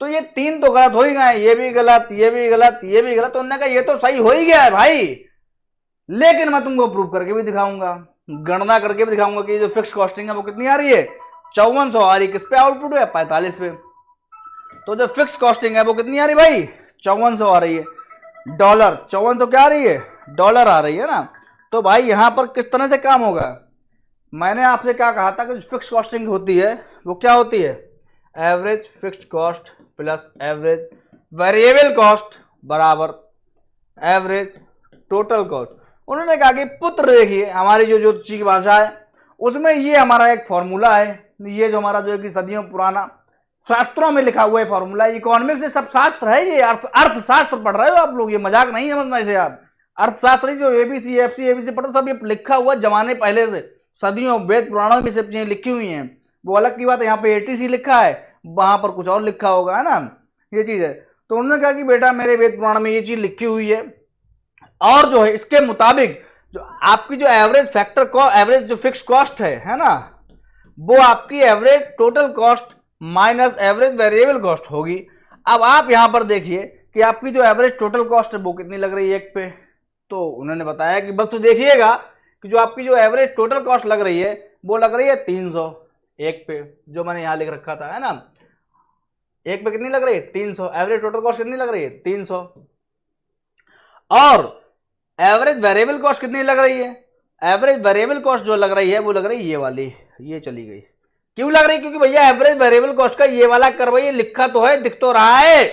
तो ये 3 तो गलत हो ही गए, ये भी गलत, ये भी गलत, ये भी गलत। तो उन्होंने कहा ये तो सही हो ही गया है भाई, लेकिन मैं तुमको प्रूव करके भी दिखाऊंगा, गणना करके भी दिखाऊंगा कि जो फिक्स कॉस्टिंग है वो कितनी आ रही है, 5400 आ रही। किस पे आउटपुट है, 45 पे। तो जो फिक्स कॉस्टिंग है वो कितनी आ रही भाई, 5400 आ रही है डॉलर। 5400 क्या आ रही है, डॉलर आ रही है ना। तो भाई यहां पर किस तरह से काम होगा, मैंने आपसे क्या कहा था कि जो फिक्स कॉस्टिंग होती है वो क्या होती है, average fixed cost plus average variable cost बराबर एवरेज टोटल कॉस्ट। उन्होंने कहा कि पुत्र देखिए हमारी जो ज्योतिषी की भाषा है उसमें ये हमारा एक फॉर्मूला है, ये जो हमारा जो है कि सदियों पुराना शास्त्रों में लिखा हुआ है फॉर्मूला। इकोनॉमिक्स से सब शास्त्र है, ये अर्थशास्त्र पढ़ रहे हो आप लोग, ये मजाक नहीं समझना इसे आप। अर्थशास्त्र जो ABC FC ABC पढ़ो सब ये लिखा हुआ जमाने पहले से, सदियों वेद पुराणों में सब चीजें लिखी हुई हैं। वो अलग की बात है, यहाँ पे ATC लिखा है, वहां पर कुछ और लिखा होगा, है ना, ये चीज है। तो उन्होंने कहा कि बेटा मेरे वेद पुराण में ये चीज लिखी हुई है, और जो है इसके मुताबिक जो आपकी जो एवरेज फैक्टर को एवरेज जो फिक्स कॉस्ट है ना, वो आपकी average total cost minus average variable cost होगी। अब आप यहां पर देखिए कि आपकी जो एवरेज टोटल कॉस्ट है वो कितनी लग रही है एक पे। तो उन्होंने बताया कि बस तो देखिएगा कि जो आपकी जो एवरेज टोटल कॉस्ट लग रही है वो लग रही है 300 एक पे, जो मैंने यहां लिख रखा था, है ना। एक पे कितनी लग रही है, 300। एवरेज टोटल कॉस्ट कितनी लग रही है, 300। और एवरेज वेरिएबल कॉस्ट कितनी लग रही है, एवरेज वेरिएबल कॉस्ट जो लग रही है वो लग रही है ये वाली, ये चली गई। क्यों लग रही है, क्योंकि भैया एवरेज वेरिएबल कॉस्ट का ये वाला करवाइए, लिखा तो है, दिख तो रहा है।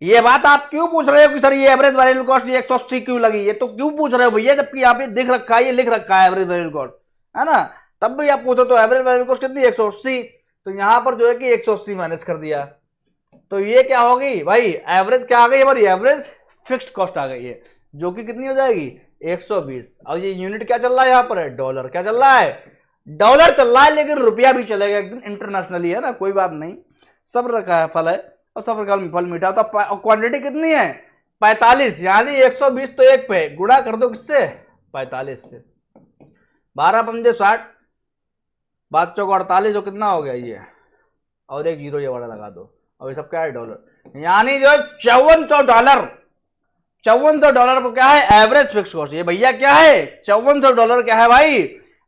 ये बात आप क्यों पूछ रहे हो कि सर ये एवरेज वेरिएबल कॉस्ट 180 क्यों लगी, ये तो क्यों पूछ रहे हो भैया, जबकि यहाँ पे दिख रखा है, ये लिख रखा है एवरेज वेरिएबल कॉस्ट, है ना। तब भी आप पूछो तो एवरेज वेरिएबल कॉस्ट कितनी, 180। तो यहां पर जो है कि 180 माइनस कर दिया, तो ये क्या होगी भाई, एवरेज क्या आ गई हमारी, एवरेज फिक्स्ड कॉस्ट आ गई है, जो कि कितनी हो जाएगी 120। और ये यूनिट क्या चल रहा है यहाँ पर, डॉलर क्या चल रहा है, डॉलर चल रहा है, लेकिन रुपया भी चलेगा एक दिन इंटरनेशनली, है ना, कोई बात नहीं, सब्र का फल है और सब्र का फल मीठा। तो क्वांटिटी कितनी है 45, यानी 120 तो एक पे गुणा कर दो किससे, 45 से, 12 पंजे 60, 5 चौक 48, जो कितना हो गया ये, और एक जीरो ये वाला लगा दो, और ये सब क्या है डॉलर, यानी जो $5400, $5400 को क्या है एवरेज फिक्स कॉस्ट। ये भैया क्या है $5400 क्या है भाई,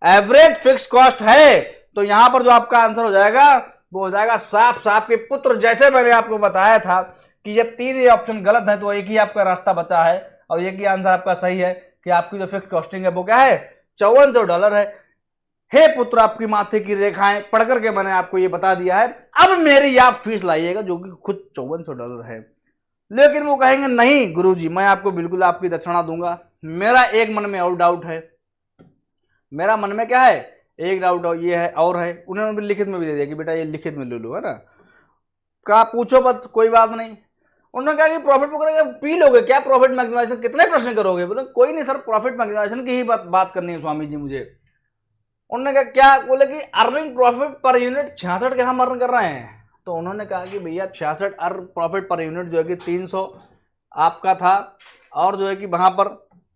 एवरेज फिक्स कॉस्ट है। तो यहां पर जो आपका आंसर हो जाएगा वो हो जाएगा साफ साफ के पुत्र, जैसे मैंने आपको बताया था कि जब 3 ऑप्शन गलत है तो एक ही आपका रास्ता बचा है और एक ही आंसर आपका सही है कि आपकी जो फिक्स कॉस्टिंग है वो क्या है $5400 है। हे पुत्र, आपकी माथे की रेखाएं पढ़ करके मैंने आपको ये बता दिया है, अब मेरी आप फीस लाइएगा जो कि खुद $5400 है। लेकिन वो कहेंगे नहीं गुरुजी, मैं आपको बिल्कुल आपकी दक्षिणा दूंगा। मेरा एक मन में और डाउट है, मेरा मन में क्या है एक डाउट ये है और है, उन्होंने भी लिखित में भी दे दिया कि बेटा ये लिखित में ले लो, है ना, क्या पूछो बस, कोई बात नहीं। उन्होंने कहा कि प्रॉफिट करेंगे, पी लोगे क्या प्रॉफिट मैक्सिमाइजेशन, कितने प्रश्न करोगे, बोले कोई नहीं सर, प्रॉफिट मैक्सिमाइजेशन की ही बात करनी है स्वामी जी मुझे। उन्होंने कहा क्या, बोले कि अर्निंग प्रॉफिट पर यूनिट 66 के हम अर्न कर रहे हैं। तो उन्होंने कहा कि भैया 66 अर्न प्रॉफिट पर यूनिट जो है कि 300 आपका था, और जो है कि वहाँ पर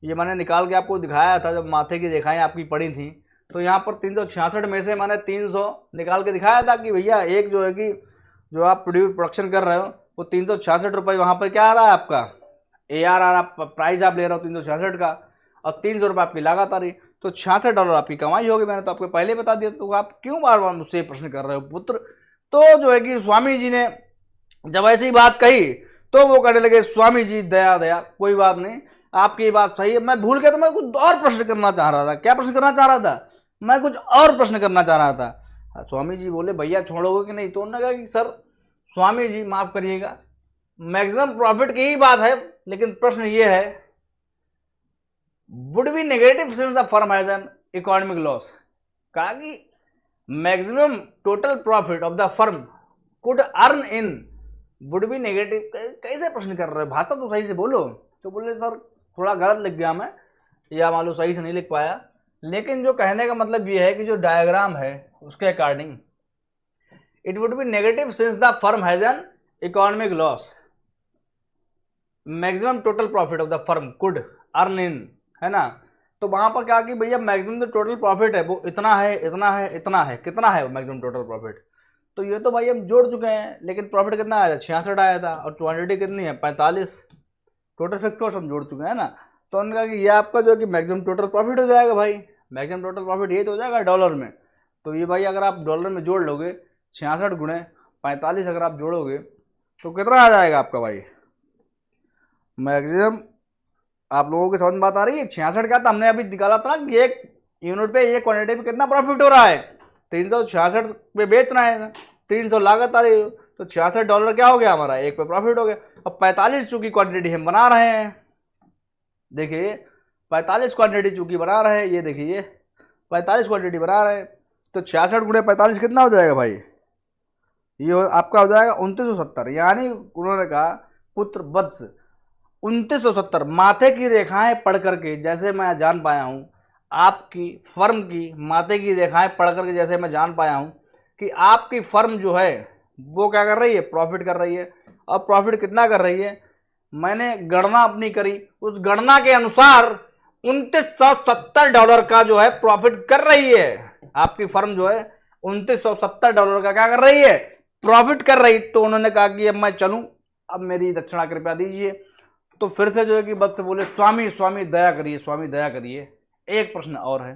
ये मैंने निकाल के आपको दिखाया था, जब माथे की रेखाएं आपकी पड़ी थी तो यहाँ पर 366 में से मैंने 300 निकाल के दिखाया था कि भैया एक जो है कि जो आप प्रोडक्शन कर रहे हो वो 366 रुपये वहाँ पर क्या आ रहा है आपका ARR, आप प्राइस आप ले रहे हो 366 का, और 300 रुपये आपकी लागत आ रही, तो $66 आपकी कमाई होगी। मैंने तो आपको पहले बता दिया, तो आप क्यों बार बार मुझसे प्रश्न कर रहे हो पुत्र। तो जो है कि स्वामी जी ने जब ऐसी बात कही तो वो कहने लगे स्वामी जी दया दया, कोई बात नहीं, आपकी बात सही है, मैं भूल गया, तो मैं कुछ और प्रश्न करना चाह रहा था। क्या प्रश्न करना चाह रहा था? मैं कुछ और प्रश्न करना चाह रहा था। स्वामी जी बोले भैया छोड़ोगे कि नहीं? तो उन्होंने कहा कि सर स्वामी जी माफ करिएगा, मैक्सिमम प्रॉफिट की ही बात है, लेकिन प्रश्न ये है would be negative since the firm has an economic loss. कहा कि maximum total profit of the firm could earn in would be negative. कैसे प्रश्न कर रहे हो, भाषा तो सही से बोलो। तो बोले सर थोड़ा गलत लिख गया मैं, या मान लो सही से नहीं लिख पाया, लेकिन जो कहने का मतलब ये है कि जो डायग्राम है उसके according it would be negative since the firm has an economic loss, maximum total profit of the firm could earn in, है ना। तो वहां पर क्या कि भैया मैक्सिमम जो टोटल प्रॉफिट है वो इतना है, इतना है, इतना है, कितना है मैक्सिमम टोटल प्रॉफिट। तो ये तो भाई हम जोड़ चुके हैं, लेकिन प्रॉफिट कितना आया था? 66 आया था, और क्वांटिटी कितनी है? 45। टोटल फिक्स कॉस्ट हम जोड़ चुके हैं ना। तो उन्होंने कहा कि ये आपका जो है कि मैक्सिमम टोटल प्रॉफिट हो जाएगा भाई। मैक्सिमम टोटल प्रॉफिट ये तो हो जाएगा डॉलर में। तो ये भाई अगर आप डॉलर में जोड़ लोगे 66 गुणे 45 अगर आप जोड़ोगे तो कितना आ जाएगा आपका भाई मैक्सिमम। आप लोगों के समझ में बात आ रही है? 66 क्या था हमने अभी निकाला था कि एक यूनिट पे, एक क्वांटिटी पे कितना प्रॉफिट हो रहा है। 366 पे बेच रहे हैं, 300 लागत आ रही है, तो $66 क्या हो गया हमारा, एक पे प्रॉफिट हो गया। अब 45 चूंकि क्वांटिटी हम बना रहे हैं, देखिए 45 क्वांटिटी चूंकि बना रहे हैं, ये देखिए 45 क्वांटिटी बना रहे हैं, तो 66 गुणे 45 कितना हो जाएगा भाई? ये आपका हो जाएगा 2970। यानी उन्होंने कहा पुत्र वत्स 2970 माथे की रेखाएं पढ़ करके जैसे मैं जान पाया हूं, आपकी फर्म की माथे की रेखाएं पढ़ करके जैसे मैं जान पाया हूं कि आपकी फर्म जो है वो क्या कर रही है, प्रॉफिट कर रही है। और प्रॉफिट कितना कर रही है? मैंने गणना अपनी करी, उस गणना के अनुसार $2970 का जो है प्रॉफिट कर रही है आपकी फर्म, जो है $2970 का क्या कर रही है, प्रॉफिट कर रही। तो उन्होंने कहा कि अब मैं चलूं, अब मेरी दक्षिणा कृपया दीजिए। तो फिर से जो है कि बच्चे बोले स्वामी स्वामी दया करिए, स्वामी दया करिए, एक प्रश्न और है,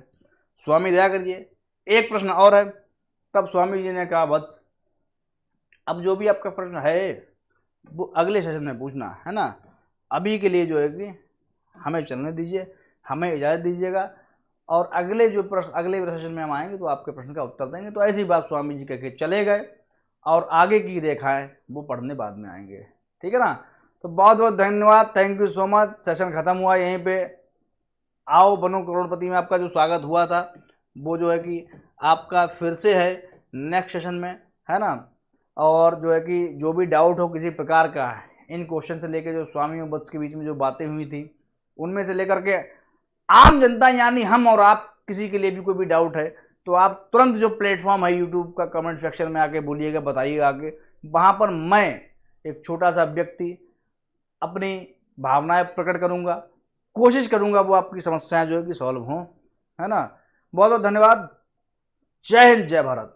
स्वामी दया करिए, एक प्रश्न और है। तब स्वामी जी ने कहा वत्स अब जो भी आपका प्रश्न है वो अगले सेशन में पूछना, है ना। अभी के लिए जो है कि हमें चलने दीजिए, हमें इजाज़त दीजिएगा, और अगले जो प्रश्न अगले सेशन में हम आएंगे तो आपके प्रश्न का उत्तर देंगे। तो ऐसी बात स्वामी जी कह के चले गए, और आगे की रेखाएं वो पढ़ने बाद में आएंगे, ठीक है ना। तो बहुत बहुत धन्यवाद, thank you so much. Session खत्म हुआ यहीं पे। आओ बनो करोड़पति में आपका जो स्वागत हुआ था वो जो है कि आपका फिर से है नेक्स्ट सेशन में, है ना। और जो है कि जो भी डाउट हो किसी प्रकार का इन क्वेश्चन से लेकर, जो स्वामी और वत्स के बीच में जो बातें हुई थी उनमें से लेकर के आम जनता यानी हम और आप किसी के लिए भी कोई भी डाउट है तो आप तुरंत जो प्लेटफॉर्म है यूट्यूब का कमेंट सेक्शन में आके बोलिएगा, बताइएगा आगे। वहाँ पर मैं एक छोटा सा व्यक्ति अपनी भावनाएं प्रकट करूँगा, कोशिश करूँगा वो आपकी समस्याएं जो है कि सॉल्व हों, है ना। बहुत बहुत धन्यवाद। जय हिंद, जय भारत।